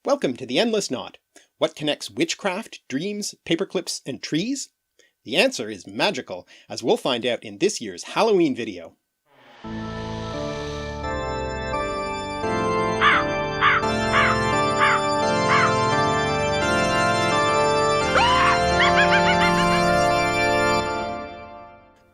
Welcome to the Endless Knot. What connects witchcraft, dreams, paperclips, and trees? The answer is magical, as we'll find out in this year's Halloween video.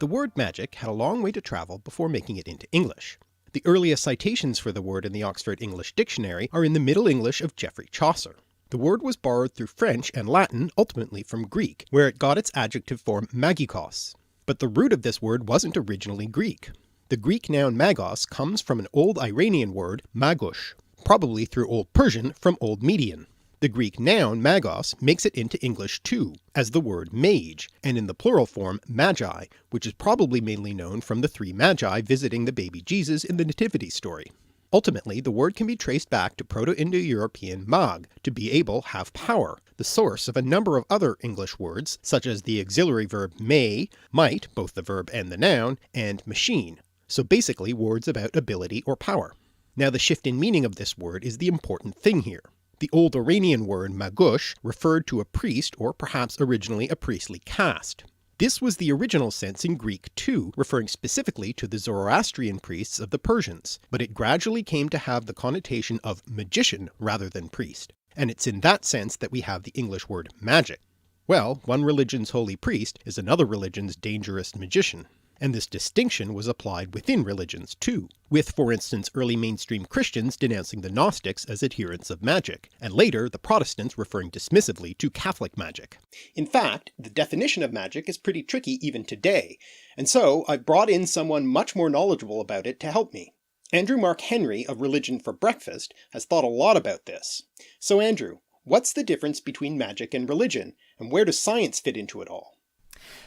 The word magic had a long way to travel before making it into English. The earliest citations for the word in the Oxford English Dictionary are in the Middle English of Geoffrey Chaucer. The word was borrowed through French and Latin, ultimately from Greek, where it got its adjective form magikos. But the root of this word wasn't originally Greek. The Greek noun magos comes from an Old Iranian word magush, probably through Old Persian from Old Median. The Greek noun magos makes it into English too, as the word mage, and in the plural form magi, which is probably mainly known from the three magi visiting the baby Jesus in the Nativity story. Ultimately, the word can be traced back to Proto-Indo-European mag, to be able, have power, the source of a number of other English words, such as the auxiliary verb may, might, both the verb and the noun, and machine, so basically words about ability or power. Now the shift in meaning of this word is the important thing here. The Old Iranian word magush referred to a priest, or perhaps originally a priestly caste. This was the original sense in Greek too, referring specifically to the Zoroastrian priests of the Persians, but it gradually came to have the connotation of magician rather than priest, and it's in that sense that we have the English word magic. Well, one religion's holy priest is another religion's dangerous magician. And this distinction was applied within religions too, with for instance early mainstream Christians denouncing the Gnostics as adherents of magic, and later the Protestants referring dismissively to Catholic magic. In fact, the definition of magic is pretty tricky even today, and so I've brought in someone much more knowledgeable about it to help me. Andrew Mark Henry of Religion for Breakfast has thought a lot about this. So Andrew, what's the difference between magic and religion, and where does science fit into it all?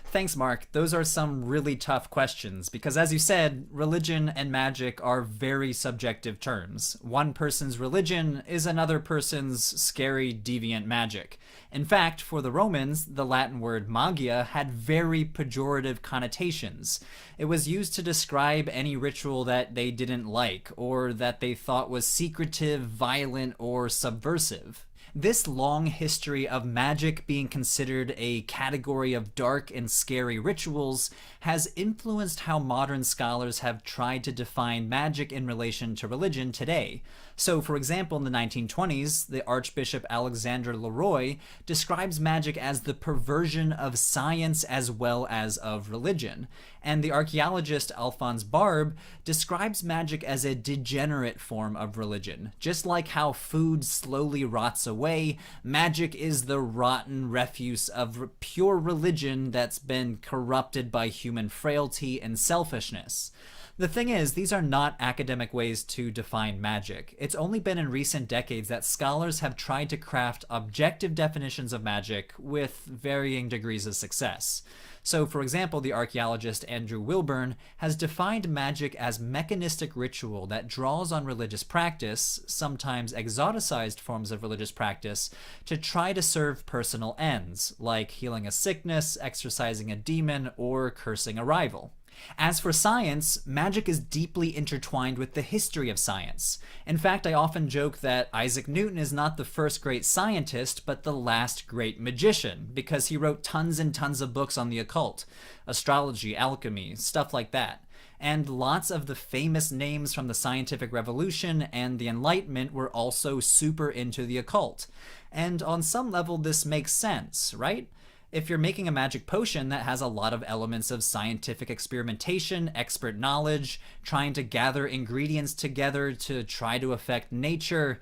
Thanks, Mark. Those are some really tough questions because, as you said, religion and magic are very subjective terms. One person's religion is another person's scary, deviant magic. In fact, for the Romans, the Latin word magia had very pejorative connotations. It was used to describe any ritual that they didn't like or that they thought was secretive, violent, or subversive. This long history of magic being considered a category of dark and scary rituals has influenced how modern scholars have tried to define magic in relation to religion today. So, for example, in the 1920s, the Archbishop Alexander Leroy describes magic as the perversion of science as well as of religion. And the archaeologist Alphonse Barbe describes magic as a degenerate form of religion. Just like how food slowly rots away, magic is the rotten refuse of pure religion that's been corrupted by human frailty and selfishness. The thing is, these are not academic ways to define magic. It's only been in recent decades that scholars have tried to craft objective definitions of magic with varying degrees of success. So, for example, the archaeologist Andrew Wilburn has defined magic as mechanistic ritual that draws on religious practice, sometimes exoticized forms of religious practice, to try to serve personal ends, like healing a sickness, exorcising a demon, or cursing a rival. As for science, magic is deeply intertwined with the history of science. In fact, I often joke that Isaac Newton is not the first great scientist, but the last great magician, because he wrote tons and tons of books on the occult, astrology, alchemy, stuff like that. And lots of the famous names from the scientific revolution and the Enlightenment were also super into the occult. And on some level this makes sense, right? If you're making a magic potion that has a lot of elements of scientific experimentation, expert knowledge, trying to gather ingredients together to try to affect nature.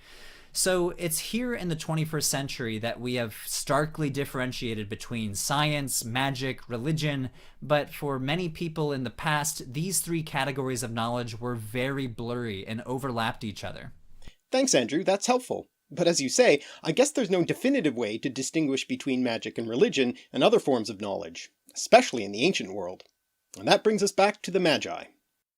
So it's here in the 21st century that we have starkly differentiated between science, magic, religion, but for many people in the past, these three categories of knowledge were very blurry and overlapped each other. Thanks, Andrew, that's helpful. But as you say, I guess there's no definitive way to distinguish between magic and religion and other forms of knowledge, especially in the ancient world. And that brings us back to the Magi.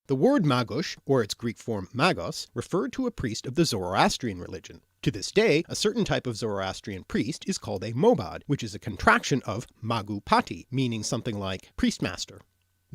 The word magush, or its Greek form magos, referred to a priest of the Zoroastrian religion. To this day, a certain type of Zoroastrian priest is called a mobad, which is a contraction of magupati, meaning something like priestmaster.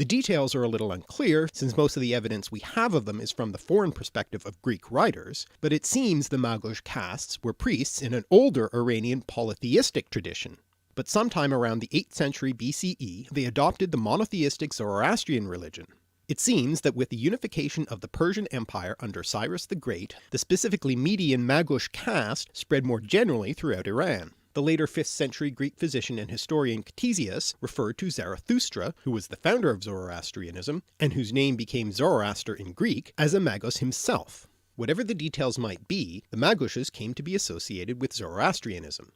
The details are a little unclear, since most of the evidence we have of them is from the foreign perspective of Greek writers, but it seems the Magos castes were priests in an older Iranian polytheistic tradition. But sometime around the 8th century BCE they adopted the monotheistic Zoroastrian religion. It seems that with the unification of the Persian Empire under Cyrus the Great, the specifically Median Magos caste spread more generally throughout Iran. The later 5th century Greek physician and historian Ctesias referred to Zarathustra, who was the founder of Zoroastrianism, and whose name became Zoroaster in Greek, as a Magos himself. Whatever the details might be, the Magoses came to be associated with Zoroastrianism.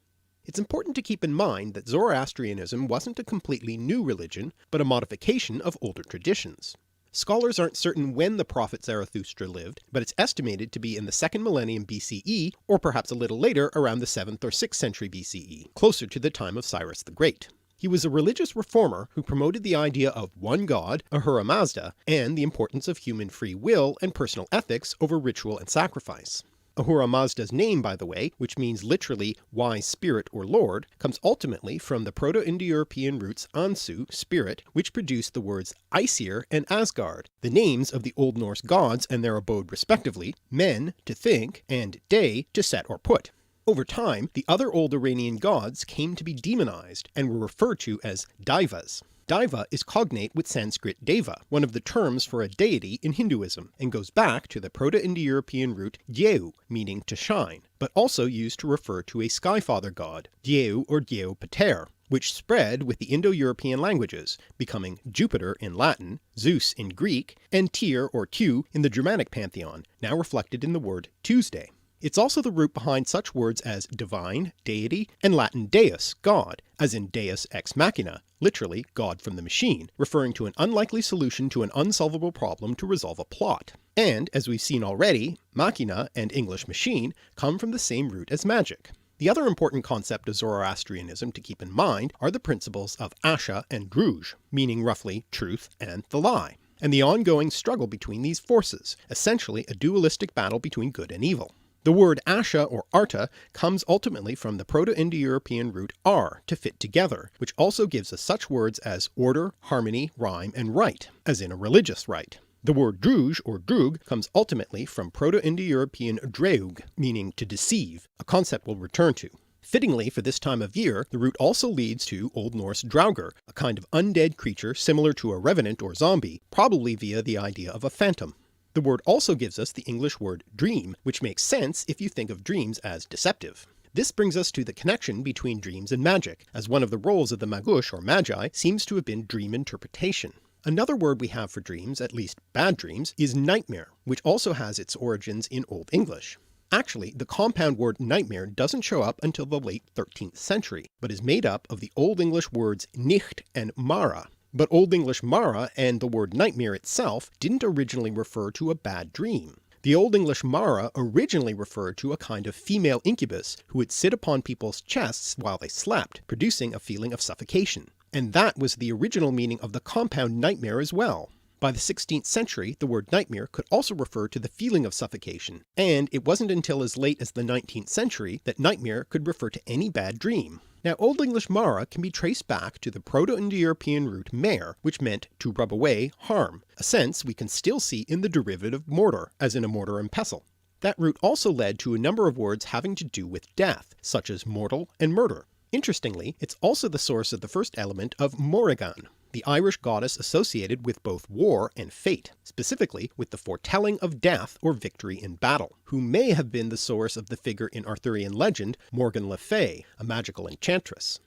It's important to keep in mind that Zoroastrianism wasn't a completely new religion, but a modification of older traditions. Scholars aren't certain when the prophet Zarathustra lived, but it's estimated to be in the 2nd millennium BCE, or perhaps a little later around the 7th or 6th century BCE, closer to the time of Cyrus the Great. He was a religious reformer who promoted the idea of one god, Ahura Mazda, and the importance of human free will and personal ethics over ritual and sacrifice. Ahura Mazda's name, by the way, which means literally wise spirit or lord, comes ultimately from the Proto-Indo-European roots Ansu, spirit, which produced the words Aesir and Asgard, the names of the Old Norse gods and their abode respectively, men, to think, and day, to set or put. Over time, the other old Iranian gods came to be demonized and were referred to as Daivas. Daiva is cognate with Sanskrit Deva, one of the terms for a deity in Hinduism, and goes back to the Proto-Indo-European root Dyeu, meaning to shine, but also used to refer to a skyfather god, Dyeu or Dyeu Pater, which spread with the Indo-European languages, becoming Jupiter in Latin, Zeus in Greek, and Tyr or Tu in the Germanic pantheon, now reflected in the word Tuesday. It's also the root behind such words as divine, deity, and Latin deus, god, as in deus ex machina, literally God from the machine, referring to an unlikely solution to an unsolvable problem to resolve a plot. And, as we've seen already, machina and English machine come from the same root as magic. The other important concept of Zoroastrianism to keep in mind are the principles of Asha and Druj, meaning roughly truth and the lie, and the ongoing struggle between these forces, essentially a dualistic battle between good and evil. The word Asha or Arta comes ultimately from the Proto-Indo-European root ar, to fit together, which also gives us such words as order, harmony, rhyme, and rite, as in a religious rite. The word druj or drug comes ultimately from Proto-Indo-European dreug, meaning to deceive, a concept we'll return to. Fittingly for this time of year, the root also leads to Old Norse draugr, a kind of undead creature similar to a revenant or zombie, probably via the idea of a phantom. The word also gives us the English word dream, which makes sense if you think of dreams as deceptive. This brings us to the connection between dreams and magic, as one of the roles of the Magos or Magi seems to have been dream interpretation. Another word we have for dreams, at least bad dreams, is nightmare, which also has its origins in Old English. Actually, the compound word nightmare doesn't show up until the late 13th century, but is made up of the Old English words nicht and mara. But Old English mara and the word nightmare itself didn't originally refer to a bad dream. The Old English mara originally referred to a kind of female incubus who would sit upon people's chests while they slept, producing a feeling of suffocation. And that was the original meaning of the compound nightmare as well. By the 16th century, the word nightmare could also refer to the feeling of suffocation, and it wasn't until as late as the 19th century that nightmare could refer to any bad dream. Now Old English mara can be traced back to the Proto-Indo-European root mare, which meant to rub away, harm, a sense we can still see in the derivative mortar, as in a mortar and pestle. That root also led to a number of words having to do with death, such as mortal and murder. Interestingly, it's also the source of the first element of Morrigan, the Irish goddess associated with both war and fate, specifically with the foretelling of death or victory in battle, who may have been the source of the figure in Arthurian legend Morgan Le Fay, a magical enchantress.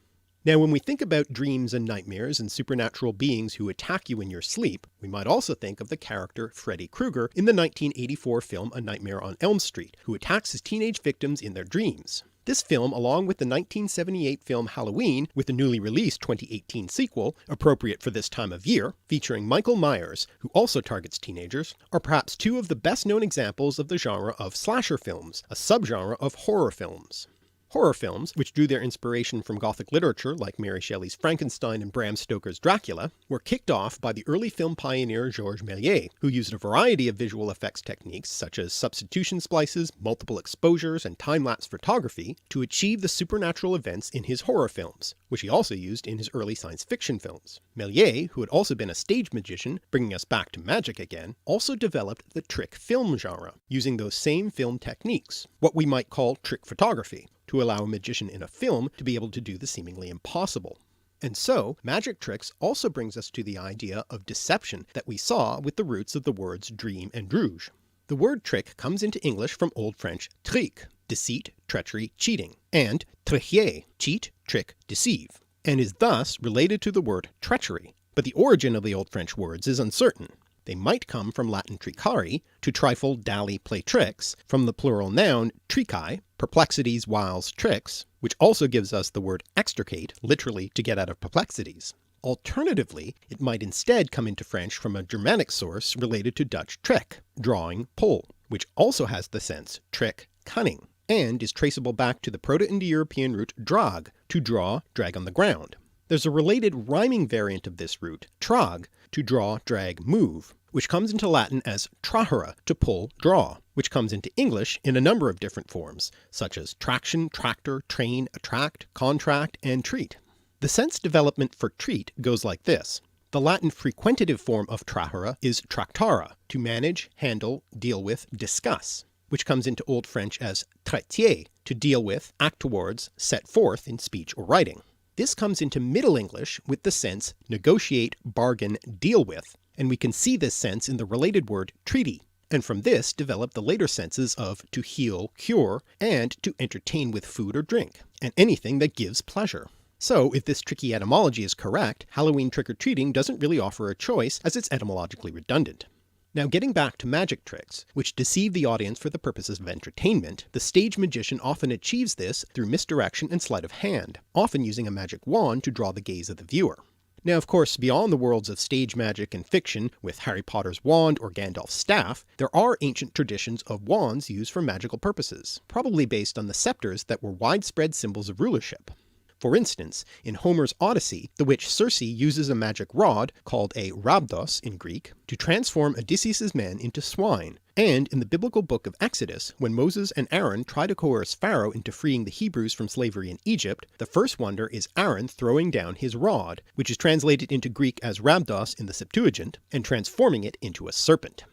Now when we think about dreams and nightmares and supernatural beings who attack you in your sleep, we might also think of the character Freddy Krueger in the 1984 film A Nightmare on Elm Street, who attacks his teenage victims in their dreams. This film, along with the 1978 film Halloween, with the newly released 2018 sequel, appropriate for this time of year, featuring Michael Myers, who also targets teenagers, are perhaps two of the best known examples of the genre of slasher films, a subgenre of horror films. Horror films, which drew their inspiration from Gothic literature like Mary Shelley's Frankenstein and Bram Stoker's Dracula, were kicked off by the early film pioneer Georges Méliès, who used a variety of visual effects techniques such as substitution splices, multiple exposures, and time-lapse photography to achieve the supernatural events in his horror films, which he also used in his early science fiction films. Méliès, who had also been a stage magician, bringing us back to magic again, also developed the trick film genre, using those same film techniques, what we might call trick photography, to allow a magician in a film to be able to do the seemingly impossible. And so, magic tricks also brings us to the idea of deception that we saw with the roots of the words dream and rouge. The word trick comes into English from Old French trick, deceit, treachery, cheating, and tricher, cheat, trick, deceive, and is thus related to the word treachery, but the origin of the Old French words is uncertain. They might come from Latin tricari, to trifle, dally, play tricks, from the plural noun tricae, perplexities, wiles, tricks, which also gives us the word extricate, literally to get out of perplexities. Alternatively, it might instead come into French from a Germanic source related to Dutch trick, drawing, pull, which also has the sense trick, cunning, and is traceable back to the Proto-Indo-European root drag, to draw, drag on the ground. There's a related rhyming variant of this root, trag, to draw, drag, move, which comes into Latin as trahere, to pull, draw, which comes into English in a number of different forms, such as traction, tractor, train, attract, contract, and treat. The sense development for treat goes like this. The Latin frequentative form of trahere is tractara, to manage, handle, deal with, discuss, which comes into Old French as traiter, to deal with, act towards, set forth in speech or writing. This comes into Middle English with the sense negotiate, bargain, deal with, and we can see this sense in the related word treaty, and from this develop the later senses of to heal, cure, and to entertain with food or drink, and anything that gives pleasure. So if this tricky etymology is correct, Halloween trick-or-treating doesn't really offer a choice as it's etymologically redundant. Now getting back to magic tricks, which deceive the audience for the purposes of entertainment, the stage magician often achieves this through misdirection and sleight of hand, often using a magic wand to draw the gaze of the viewer. Now of course, beyond the worlds of stage magic and fiction, with Harry Potter's wand or Gandalf's staff, there are ancient traditions of wands used for magical purposes, probably based on the scepters that were widespread symbols of rulership. For instance, in Homer's Odyssey, the witch Circe uses a magic rod, called a rhabdos in Greek, to transform Odysseus's men into swine, and in the biblical book of Exodus, when Moses and Aaron try to coerce Pharaoh into freeing the Hebrews from slavery in Egypt, the first wonder is Aaron throwing down his rod, which is translated into Greek as rhabdos in the Septuagint, and transforming it into a serpent.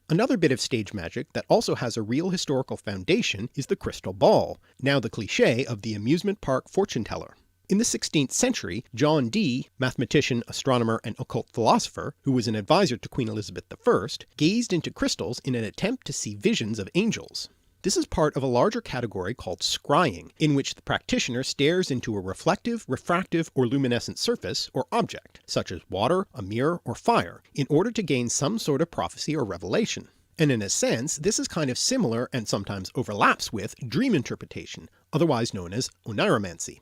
Another bit of stage magic that also has a real historical foundation is the crystal ball, now the cliché of the amusement park fortune teller. In the 16th century, John Dee, mathematician, astronomer, and occult philosopher, who was an advisor to Queen Elizabeth I, gazed into crystals in an attempt to see visions of angels. This is part of a larger category called scrying, in which the practitioner stares into a reflective, refractive, or luminescent surface or object, such as water, a mirror, or fire, in order to gain some sort of prophecy or revelation. And in a sense, this is kind of similar and sometimes overlaps with dream interpretation, otherwise known as oniromancy.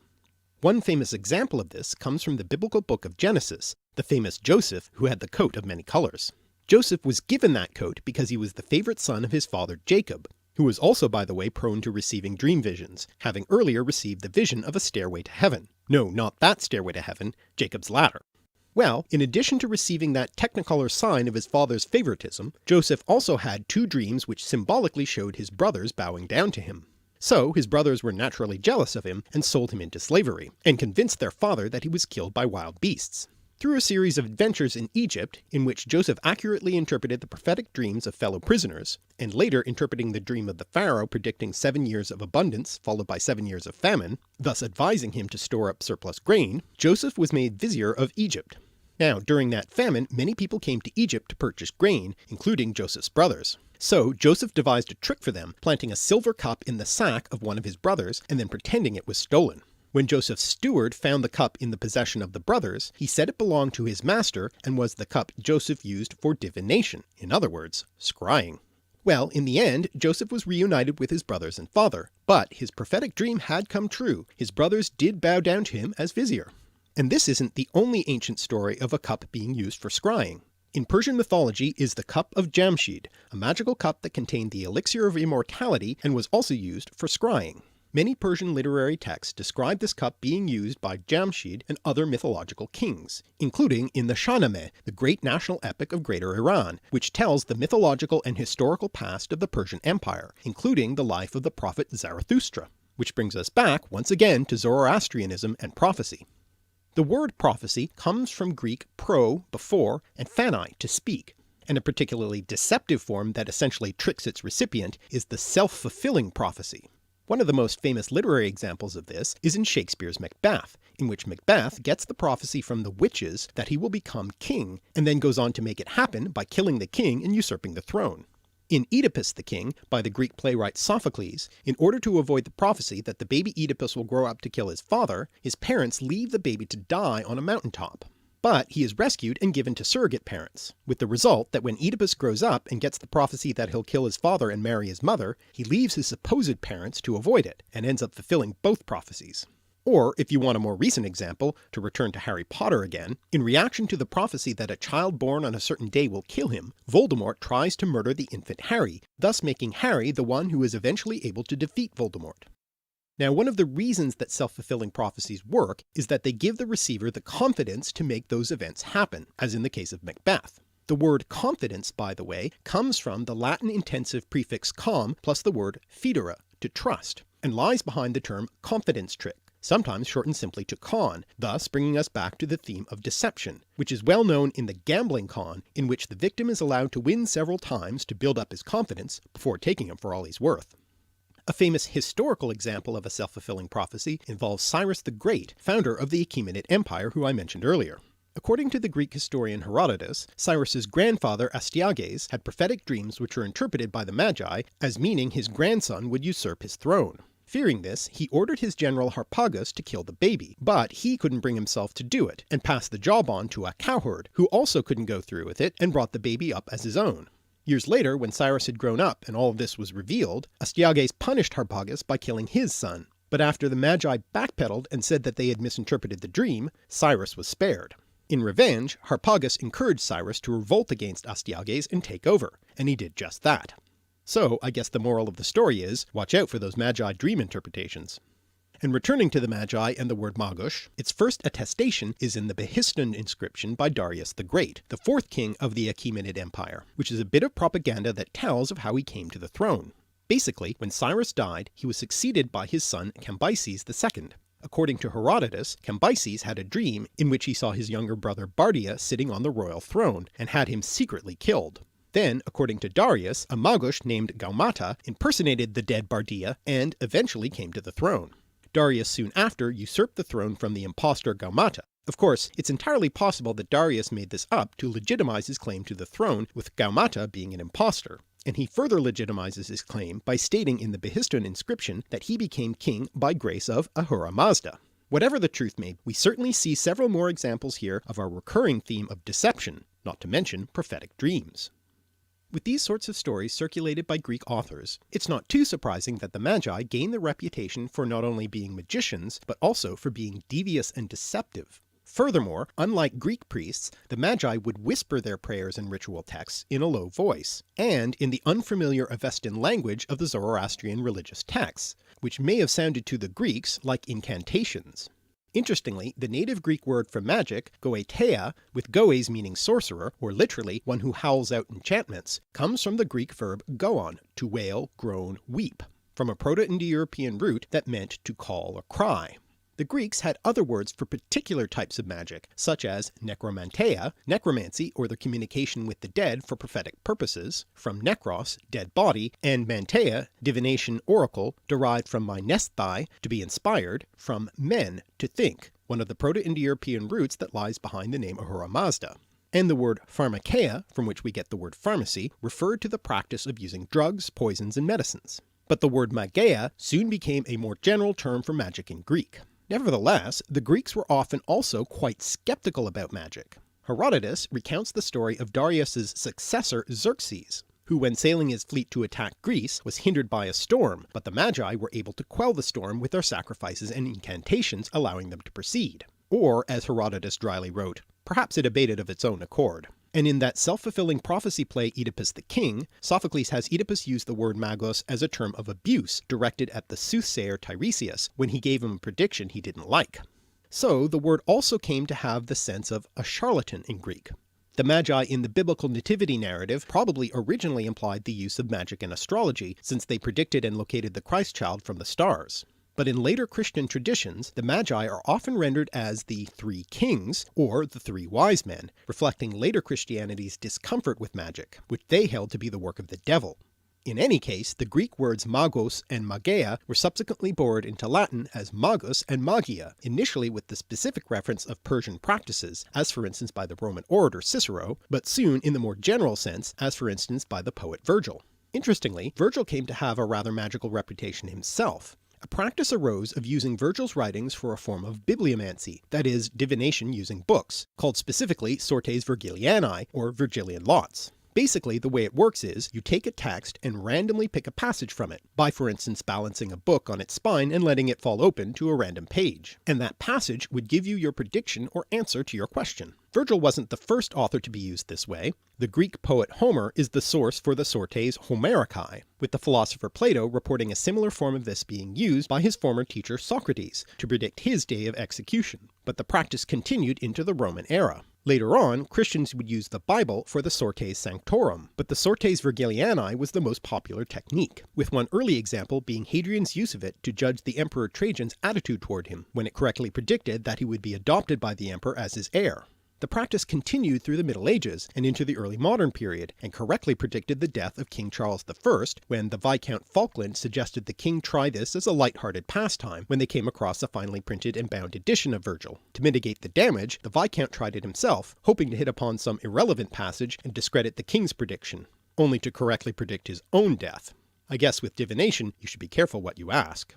One famous example of this comes from the biblical book of Genesis, the famous Joseph who had the coat of many colors. Joseph was given that coat because he was the favorite son of his father Jacob, who was also by the way prone to receiving dream visions, having earlier received the vision of a stairway to heaven. No, not that stairway to heaven, Jacob's ladder. Well, in addition to receiving that technicolor sign of his father's favoritism, Joseph also had two dreams which symbolically showed his brothers bowing down to him. So his brothers were naturally jealous of him and sold him into slavery, and convinced their father that he was killed by wild beasts. Through a series of adventures in Egypt, in which Joseph accurately interpreted the prophetic dreams of fellow prisoners, and later interpreting the dream of the pharaoh predicting 7 years of abundance followed by 7 years of famine, thus advising him to store up surplus grain, Joseph was made vizier of Egypt. Now, during that famine, many people came to Egypt to purchase grain, including Joseph's brothers. So Joseph devised a trick for them, planting a silver cup in the sack of one of his brothers and then pretending it was stolen. When Joseph's steward found the cup in the possession of the brothers, he said it belonged to his master and was the cup Joseph used for divination, in other words, scrying. Well, in the end, Joseph was reunited with his brothers and father, but his prophetic dream had come true. His brothers did bow down to him as vizier. And this isn't the only ancient story of a cup being used for scrying. In Persian mythology is the Cup of Jamshid, a magical cup that contained the elixir of immortality and was also used for scrying. Many Persian literary texts describe this cup being used by Jamshid and other mythological kings, including in the Shahnameh, the great national epic of Greater Iran, which tells the mythological and historical past of the Persian Empire, including the life of the prophet Zarathustra. Which brings us back once again to Zoroastrianism and prophecy. The word prophecy comes from Greek pro, before, and phanai, to speak, and a particularly deceptive form that essentially tricks its recipient is the self-fulfilling prophecy. One of the most famous literary examples of this is in Shakespeare's Macbeth, in which Macbeth gets the prophecy from the witches that he will become king, and then goes on to make it happen by killing the king and usurping the throne. In Oedipus the King, by the Greek playwright Sophocles, in order to avoid the prophecy that the baby Oedipus will grow up to kill his father, his parents leave the baby to die on a mountaintop. But he is rescued and given to surrogate parents, with the result that when Oedipus grows up and gets the prophecy that he'll kill his father and marry his mother, he leaves his supposed parents to avoid it, and ends up fulfilling both prophecies. Or, if you want a more recent example, to return to Harry Potter again, in reaction to the prophecy that a child born on a certain day will kill him, Voldemort tries to murder the infant Harry, thus making Harry the one who is eventually able to defeat Voldemort. Now, one of the reasons that self-fulfilling prophecies work is that they give the receiver the confidence to make those events happen, as in the case of Macbeth. The word confidence, by the way, comes from the Latin intensive prefix com plus the word fidere, to trust, and lies behind the term confidence trick, sometimes shortened simply to con, thus bringing us back to the theme of deception, which is well known in the gambling con, in which the victim is allowed to win several times to build up his confidence before taking him for all he's worth. A famous historical example of a self-fulfilling prophecy involves Cyrus the Great, founder of the Achaemenid Empire who I mentioned earlier. According to the Greek historian Herodotus, Cyrus's grandfather Astyages had prophetic dreams which were interpreted by the Magi as meaning his grandson would usurp his throne. Fearing this, he ordered his general Harpagus to kill the baby, but he couldn't bring himself to do it, and passed the job on to a cowherd, who also couldn't go through with it and brought the baby up as his own. Years later, when Cyrus had grown up and all of this was revealed, Astyages punished Harpagus by killing his son, but after the Magi backpedaled and said that they had misinterpreted the dream, Cyrus was spared. In revenge, Harpagus encouraged Cyrus to revolt against Astyages and take over, and he did just that. So I guess the moral of the story is, watch out for those Magi dream interpretations. And returning to the Magi and the word Magush, its first attestation is in the Behistun inscription by Darius the Great, the fourth king of the Achaemenid Empire, which is a bit of propaganda that tells of how he came to the throne. Basically, when Cyrus died, he was succeeded by his son Cambyses II. According to Herodotus, Cambyses had a dream in which he saw his younger brother Bardia sitting on the royal throne, and had him secretly killed. Then, according to Darius, a Magush named Gaumata impersonated the dead Bardia and eventually came to the throne. Darius soon after usurped the throne from the impostor Gaumata. Of course, it's entirely possible that Darius made this up to legitimize his claim to the throne, with Gaumata being an impostor, and he further legitimizes his claim by stating in the Behistun inscription that he became king by grace of Ahura Mazda. Whatever the truth may be, we certainly see several more examples here of our recurring theme of deception, not to mention prophetic dreams. With these sorts of stories circulated by Greek authors, it's not too surprising that the Magi gained the reputation for not only being magicians, but also for being devious and deceptive. Furthermore, unlike Greek priests, the Magi would whisper their prayers and ritual texts in a low voice, and in the unfamiliar Avestan language of the Zoroastrian religious texts, which may have sounded to the Greeks like incantations. Interestingly, the native Greek word for magic, goeteia, with goes meaning sorcerer, or literally one who howls out enchantments, comes from the Greek verb goon, to wail, groan, weep, from a Proto-Indo-European root that meant to call or cry. The Greeks had other words for particular types of magic, such as necromanteia, necromancy or the communication with the dead for prophetic purposes, from nekros, dead body, and manteia, divination oracle, derived from mynesthai, to be inspired, from men, to think, one of the Proto-Indo-European roots that lies behind the name Ahura Mazda. And the word pharmakeia, from which we get the word pharmacy, referred to the practice of using drugs, poisons, and medicines. But the word mageia soon became a more general term for magic in Greek. Nevertheless, the Greeks were often also quite skeptical about magic. Herodotus recounts the story of Darius's successor Xerxes, who when sailing his fleet to attack Greece was hindered by a storm, but the Magi were able to quell the storm with their sacrifices and incantations, allowing them to proceed. Or, as Herodotus dryly wrote, perhaps it abated of its own accord. And in that self-fulfilling prophecy play Oedipus the King, Sophocles has Oedipus use the word magos as a term of abuse directed at the soothsayer Tiresias when he gave him a prediction he didn't like. So the word also came to have the sense of a charlatan in Greek. The Magi in the biblical nativity narrative probably originally implied the use of magic and astrology, since they predicted and located the Christ child from the stars. But in later Christian traditions, the Magi are often rendered as the three kings, or the three wise men, reflecting later Christianity's discomfort with magic, which they held to be the work of the devil. In any case, the Greek words magos and magia were subsequently borrowed into Latin as magus and magia, initially with the specific reference of Persian practices, as for instance by the Roman orator Cicero, but soon in the more general sense, as for instance by the poet Virgil. Interestingly, Virgil came to have a rather magical reputation himself. A practice arose of using Virgil's writings for a form of bibliomancy, that is, divination using books, called specifically sortes Virgilianae, or Virgilian lots. Basically, the way it works is, you take a text and randomly pick a passage from it, by for instance balancing a book on its spine and letting it fall open to a random page, and that passage would give you your prediction or answer to your question. Virgil wasn't the first author to be used this way. The Greek poet Homer is the source for the sortes Homericae, with the philosopher Plato reporting a similar form of this being used by his former teacher Socrates to predict his day of execution, but the practice continued into the Roman era. Later on, Christians would use the Bible for the sortes sanctorum, but the sortes Virgilianae was the most popular technique, with one early example being Hadrian's use of it to judge the Emperor Trajan's attitude toward him, when it correctly predicted that he would be adopted by the emperor as his heir. The practice continued through the Middle Ages and into the early modern period, and correctly predicted the death of King Charles I when the Viscount Falkland suggested the king try this as a light-hearted pastime when they came across a finely printed and bound edition of Virgil. To mitigate the damage, the Viscount tried it himself, hoping to hit upon some irrelevant passage and discredit the king's prediction, only to correctly predict his own death. I guess with divination you should be careful what you ask.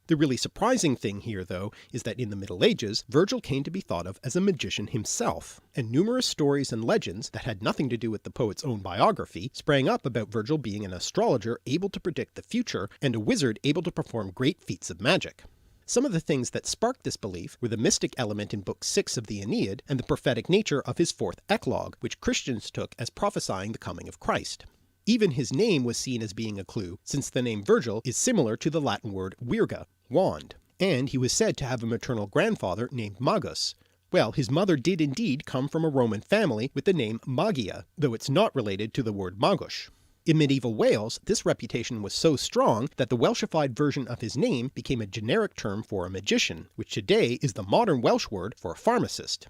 The really surprising thing here, though, is that in the Middle Ages, Virgil came to be thought of as a magician himself, and numerous stories and legends that had nothing to do with the poet's own biography sprang up about Virgil being an astrologer able to predict the future and a wizard able to perform great feats of magic. Some of the things that sparked this belief were the mystic element in Book 6 of the Aeneid and the prophetic nature of his fourth eclogue, which Christians took as prophesying the coming of Christ. Even his name was seen as being a clue, since the name Virgil is similar to the Latin word virga, wand, and he was said to have a maternal grandfather named Magus. Well, his mother did indeed come from a Roman family with the name Magia, though it's not related to the word magus. In medieval Wales, this reputation was so strong that the Welshified version of his name became a generic term for a magician, which today is the modern Welsh word for a pharmacist.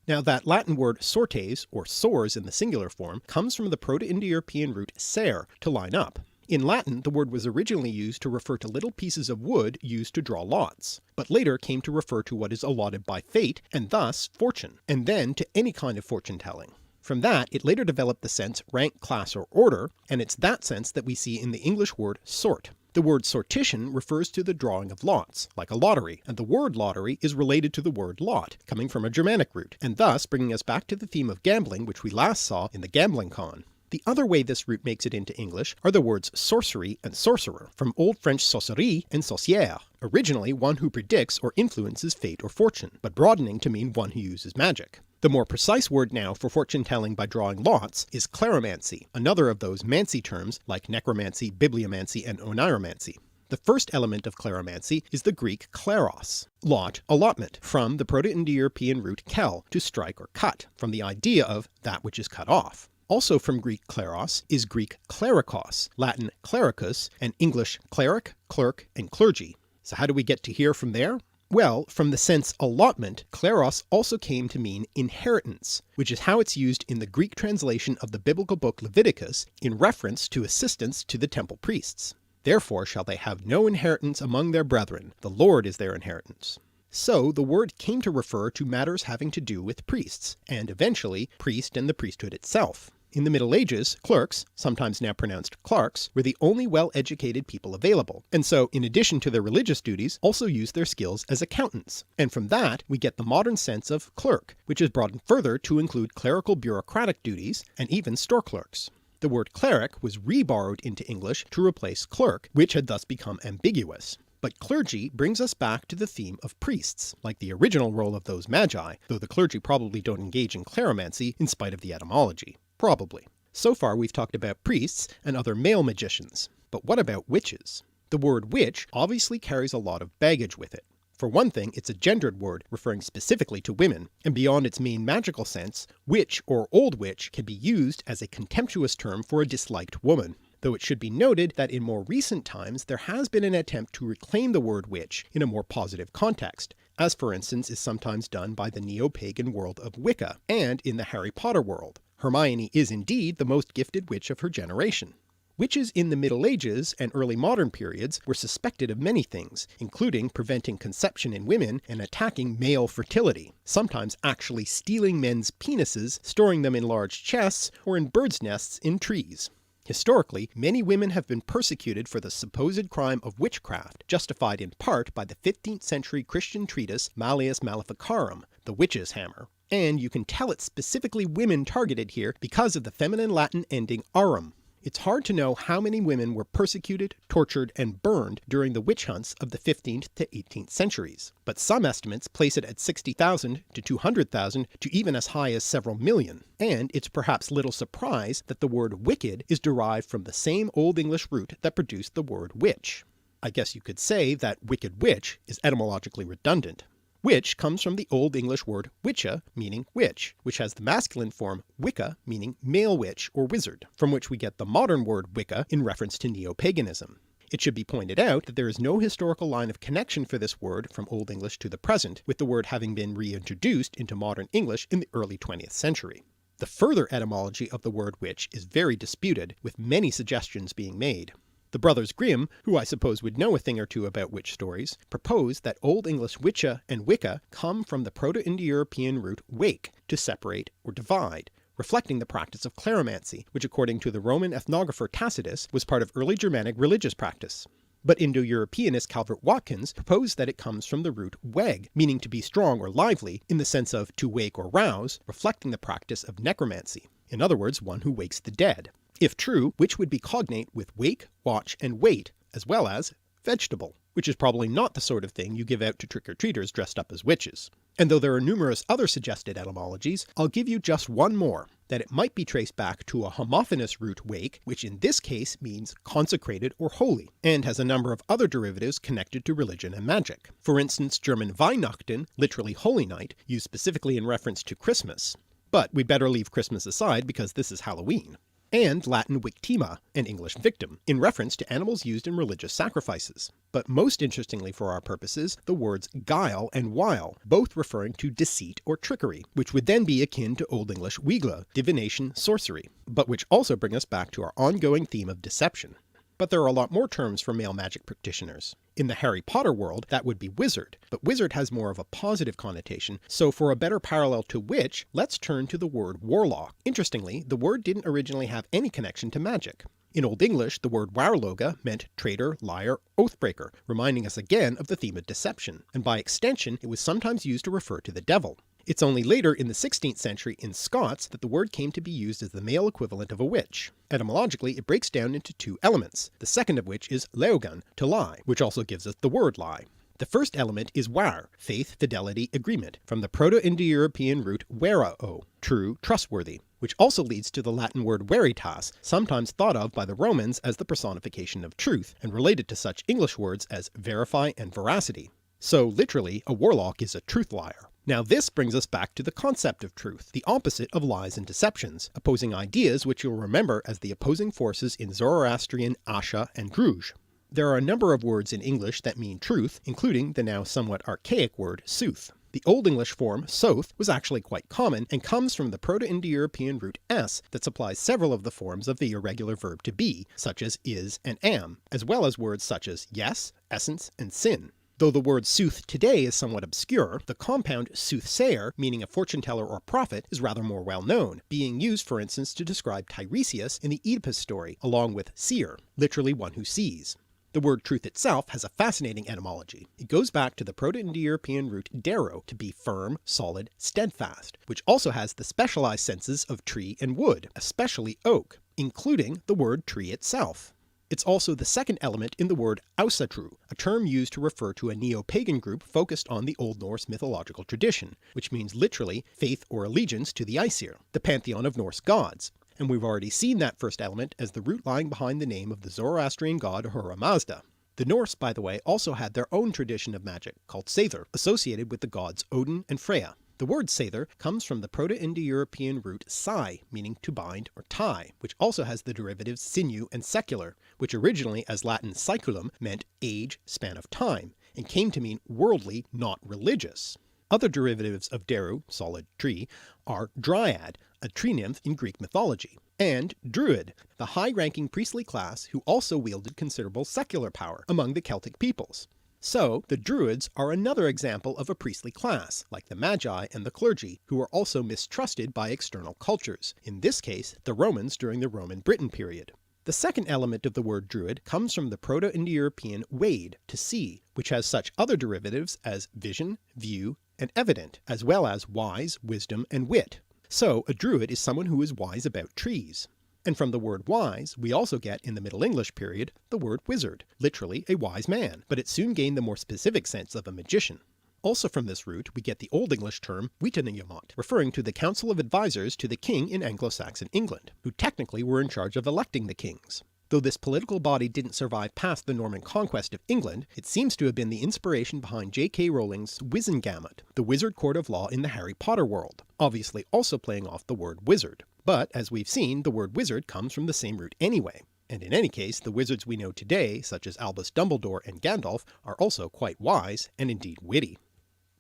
Now that Latin word sortes, or sores in the singular form, comes from the Proto-Indo-European root ser, to line up. In Latin, the word was originally used to refer to little pieces of wood used to draw lots, but later came to refer to what is allotted by fate, and thus fortune, and then to any kind of fortune-telling. From that, it later developed the sense rank, class, or order, and it's that sense that we see in the English word sort. The word sortition refers to the drawing of lots, like a lottery, and the word lottery is related to the word lot, coming from a Germanic root, and thus bringing us back to the theme of gambling which we last saw in the Gambling Con. The other way this root makes it into English are the words sorcery and sorcerer, from Old French sorcerie and sorcière, originally one who predicts or influences fate or fortune, but broadening to mean one who uses magic. The more precise word now for fortune-telling by drawing lots is kleromancy, another of those mancy terms like necromancy, bibliomancy, and oniromancy. The first element of kleromancy is the Greek kleros, lot, allotment, from the Proto-Indo-European root kel, to strike or cut, from the idea of that which is cut off. Also from Greek kleros is Greek klerikos, Latin clericus, and English cleric, clerk, and clergy. So how do we get to here from there? Well, from the sense allotment, kleros also came to mean inheritance, which is how it's used in the Greek translation of the biblical book Leviticus in reference to assistance to the temple priests. Therefore shall they have no inheritance among their brethren, the Lord is their inheritance. So the word came to refer to matters having to do with priests, and eventually priest and the priesthood itself. In the Middle Ages, clerks, sometimes now pronounced clerks, were the only well-educated people available, and so in addition to their religious duties also used their skills as accountants, and from that we get the modern sense of clerk, which is broadened further to include clerical bureaucratic duties and even store clerks. The word cleric was re-borrowed into English to replace clerk, which had thus become ambiguous. But clergy brings us back to the theme of priests, like the original role of those magi, though the clergy probably don't engage in cleromancy in spite of the etymology. Probably. So far we've talked about priests and other male magicians, but what about witches? The word witch obviously carries a lot of baggage with it. For one thing, it's a gendered word referring specifically to women, and beyond its main magical sense, witch or old witch can be used as a contemptuous term for a disliked woman. Though it should be noted that in more recent times there has been an attempt to reclaim the word witch in a more positive context, as for instance is sometimes done by the neo-pagan world of Wicca, and in the Harry Potter world. Hermione is indeed the most gifted witch of her generation. Witches in the Middle Ages and early modern periods were suspected of many things, including preventing conception in women and attacking male fertility, sometimes actually stealing men's penises, storing them in large chests, or in birds' nests in trees. Historically, many women have been persecuted for the supposed crime of witchcraft, justified in part by the 15th century Christian treatise Malleus Maleficarum, the witch's hammer. And you can tell it's specifically women targeted here because of the feminine Latin ending arum. It's hard to know how many women were persecuted, tortured, and burned during the witch hunts of the 15th to 18th centuries, but some estimates place it at 60,000 to 200,000 to even as high as several million, and it's perhaps little surprise that the word wicked is derived from the same Old English root that produced the word witch. I guess you could say that wicked witch is etymologically redundant. Witch comes from the Old English word wicca, meaning witch, which has the masculine form wicca, meaning male witch or wizard, from which we get the modern word Wicca in reference to neo-paganism. It should be pointed out that there is no historical line of connection for this word from Old English to the present, with the word having been reintroduced into modern English in the early 20th century. The further etymology of the word witch is very disputed, with many suggestions being made. The Brothers Grimm, who I suppose would know a thing or two about witch stories, propose that Old English wicca and wicca come from the Proto-Indo-European root wake, to separate or divide, reflecting the practice of cleromancy, which according to the Roman ethnographer Tacitus was part of early Germanic religious practice. But Indo-Europeanist Calvert Watkins proposed that it comes from the root weg, meaning to be strong or lively, in the sense of to wake or rouse, reflecting the practice of necromancy, in other words one who wakes the dead. If true, which would be cognate with wake, watch, and wait, as well as vegetable, which is probably not the sort of thing you give out to trick-or-treaters dressed up as witches. And though there are numerous other suggested etymologies, I'll give you just one more, that it might be traced back to a homophonous root wake, which in this case means consecrated or holy, and has a number of other derivatives connected to religion and magic. For instance, German Weihnachten, literally holy night, used specifically in reference to Christmas. But we'd better leave Christmas aside because this is Halloween. And Latin victima, and English victim, in reference to animals used in religious sacrifices. But most interestingly for our purposes, the words guile and wile, both referring to deceit or trickery, which would then be akin to Old English wigle, divination, sorcery, but which also bring us back to our ongoing theme of deception. But there are a lot more terms for male magic practitioners. In the Harry Potter world, that would be wizard, but wizard has more of a positive connotation, so for a better parallel to witch, let's turn to the word warlock. Interestingly, the word didn't originally have any connection to magic. In Old English, the word warloga meant traitor, liar, oathbreaker, reminding us again of the theme of deception, and by extension it was sometimes used to refer to the devil. It's only later in the 16th century in Scots that the word came to be used as the male equivalent of a witch. Etymologically, it breaks down into two elements, the second of which is leogan, to lie, which also gives us the word lie. The first element is war, faith, fidelity, agreement, from the Proto-Indo-European root verao, true, trustworthy, which also leads to the Latin word veritas, sometimes thought of by the Romans as the personification of truth, and related to such English words as verify and veracity. So literally, a warlock is a truth liar. Now this brings us back to the concept of truth, the opposite of lies and deceptions, opposing ideas which you'll remember as the opposing forces in Zoroastrian Asha and Druj. There are a number of words in English that mean truth, including the now somewhat archaic word sooth. The Old English form soth was actually quite common and comes from the Proto-Indo-European root s that supplies several of the forms of the irregular verb to be, such as is and am, as well as words such as yes, essence, and sin. Though the word sooth today is somewhat obscure, the compound soothsayer, meaning a fortune-teller or prophet, is rather more well known, being used for instance to describe Tiresias in the Oedipus story, along with seer, literally one who sees. The word truth itself has a fascinating etymology. It goes back to the Proto-Indo-European root dero, to be firm, solid, steadfast, which also has the specialized senses of tree and wood, especially oak, including the word tree itself. It's also the second element in the word Ausatru, a term used to refer to a neo-pagan group focused on the Old Norse mythological tradition, which means literally faith or allegiance to the Aesir, the pantheon of Norse gods. And we've already seen that first element as the root lying behind the name of the Zoroastrian god Ahura Mazda. The Norse, by the way, also had their own tradition of magic, called Seidr, associated with the gods Odin and Freya. The word Seidr comes from the Proto-Indo-European root sai, meaning to bind or tie, which also has the derivatives sinew and secular, which originally as Latin saeculum meant age, span of time, and came to mean worldly, not religious. Other derivatives of Deru, solid tree, are dryad, a tree nymph in Greek mythology, and druid, the high-ranking priestly class who also wielded considerable secular power among the Celtic peoples. So the Druids are another example of a priestly class, like the Magi and the clergy, who are also mistrusted by external cultures, in this case the Romans during the Roman Britain period. The second element of the word Druid comes from the Proto-Indo-European wade, to see, which has such other derivatives as vision, view, and evident, as well as wise, wisdom, and wit. So a Druid is someone who is wise about trees. And from the word wise, we also get, in the Middle English period, the word wizard, literally a wise man, but it soon gained the more specific sense of a magician. Also from this root we get the Old English term wizengamot, referring to the council of advisors to the king in Anglo-Saxon England, who technically were in charge of electing the kings. Though this political body didn't survive past the Norman conquest of England, it seems to have been the inspiration behind J.K. Rowling's Wizengamot, the wizard court of law in the Harry Potter world, obviously also playing off the word wizard. But as we've seen, the word wizard comes from the same root anyway, and in any case the wizards we know today, such as Albus Dumbledore and Gandalf, are also quite wise and indeed witty.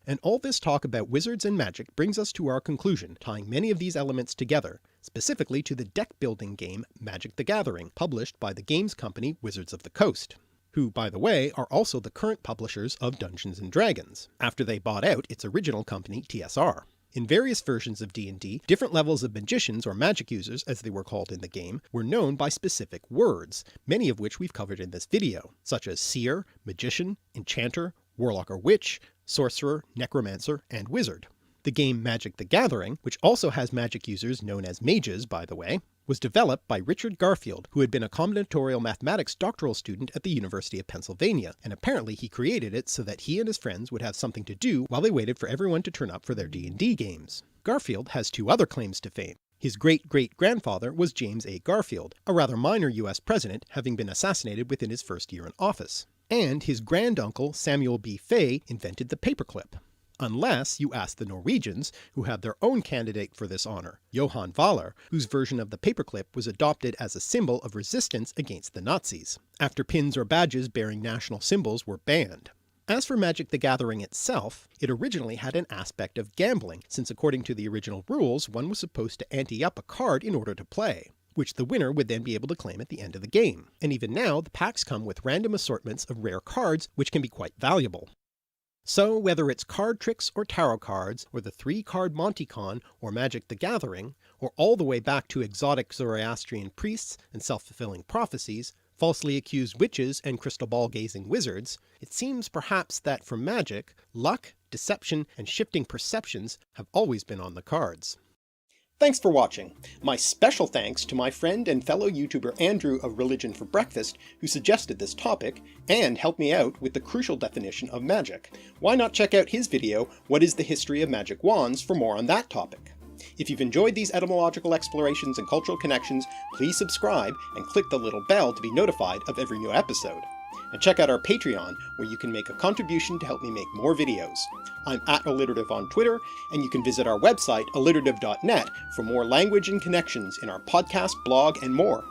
And all this talk about wizards and magic brings us to our conclusion, tying many of these elements together, specifically to the deck-building game Magic the Gathering, published by the games company Wizards of the Coast, who, by the way, are also the current publishers of Dungeons & Dragons, after they bought out its original company TSR. In various versions of D&D, different levels of magicians or magic users, as they were called in the game, were known by specific words, many of which we've covered in this video, such as seer, magician, enchanter, warlock or witch, sorcerer, necromancer, and wizard. The game Magic the Gathering, which also has magic users known as mages by the way, was developed by Richard Garfield, who had been a combinatorial mathematics doctoral student at the University of Pennsylvania, and apparently he created it so that he and his friends would have something to do while they waited for everyone to turn up for their D&D games. Garfield has two other claims to fame. His great-great-grandfather was James A. Garfield, a rather minor US president, having been assassinated within his first year in office. And his granduncle Samuel B. Fay invented the paperclip. Unless you ask the Norwegians, who have their own candidate for this honour, Johan Valar, whose version of the paperclip was adopted as a symbol of resistance against the Nazis, after pins or badges bearing national symbols were banned. As for Magic the Gathering itself, it originally had an aspect of gambling, since according to the original rules one was supposed to ante up a card in order to play, which the winner would then be able to claim at the end of the game. And even now the packs come with random assortments of rare cards which can be quite valuable. So whether it's card tricks or tarot cards, or the 3-card Monte Con or Magic the Gathering, or all the way back to exotic Zoroastrian priests and self-fulfilling prophecies, falsely accused witches and crystal ball gazing wizards, it seems perhaps that for magic, luck, deception, and shifting perceptions have always been on the cards. Thanks for watching. My special thanks to my friend and fellow YouTuber Andrew of Religion for Breakfast, who suggested this topic, and helped me out with the crucial definition of magic. Why not check out his video, What is the History of Magic Wands, for more on that topic. If you've enjoyed these etymological explorations and cultural connections, please subscribe and click the little bell to be notified of every new episode. And check out our Patreon, where you can make a contribution to help me make more videos. I'm @alliterative on Twitter, and you can visit our website alliterative.net for more language and connections in our podcast, blog, and more.